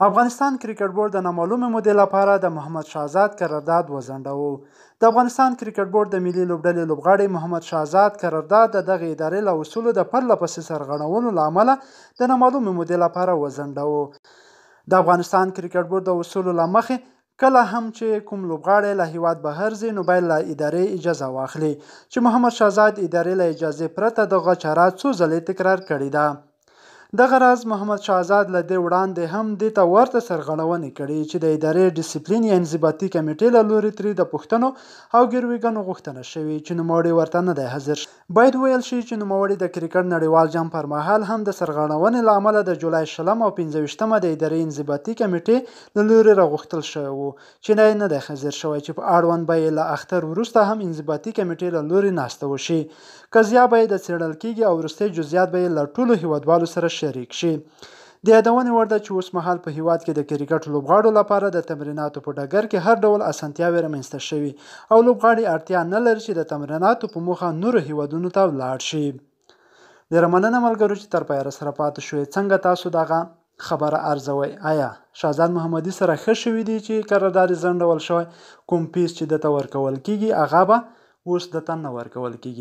افغانستان کرکټ بورډ د نامعلومې مودې لپاره د محمد شهزاد قرارداد وځنډاوه. د افغانستان کرکټ بورډ د ملي لوبډلې لوبغاړي محمد شهزاد قرارداد د دغه ادارې له اصولو د پرله پسې سرغړونو له امله د نامعلومې مودې لپاره وځنډاوه. د افغانستان کرکټ بورډ د اصولو له مخې کله هم چې کوم لوبغاړی له هیواد بهر ځي نو باید له ادارې اجازه واخلي، چې محمد شهزاد ادارې له اجازې پرته دغه چاره څو ځلې تکرار کړې ده. دغه راز محمد شهزاد له دې وړاندې هم دې ته ورته سرغړونې کړې چې د ادارې ډیسپلین یا انضباطي کمیټې له لوري ترې د پوښتنو او ګرویږنو غوښتنه شوې چې نوموړی ورته نه دی حاضر. باید ویل شي چې نوموړی د کرکټ نړیوال جام پر مهال هم د سرغړونې له امله د جولای 20 او 25 د ادارې انضباطي کمیټې له لوري راغوښتل شوی و چې نه دی حاضر شوی، چې په اړوند به یې له اختر وروسته هم انضباطي کمیټې له لوري ناسته وشي. قضیه به یې د څېړل کیږي او وروستي جزئیات به یې له ټولو هیوادوالو سره شریک شي. د یادونې وړ ده چې اوس مهال په هیواد کې د کرکټ لوبغاړو لپاره د تمریناتو په ډګر کې هر ډول اسانتیاوې رامنځته شوي او لوبغاړي اړتیا نه لري چې د تمریناتو په موخه نورو هیوادونو ته ولاړ شي. ډېره مننه ملګرو چې تر پایه سره پاتې شوئ. څنګه تاسو دغه خبره ارزوئ؟ آیا شهزاد محمدي سره ښه شوي دي چې قرارداد یې ځنډول شوی؟ کوم فیس چې دته ورکول کیږي هغه به اوس دته نه ورکول کیږي؟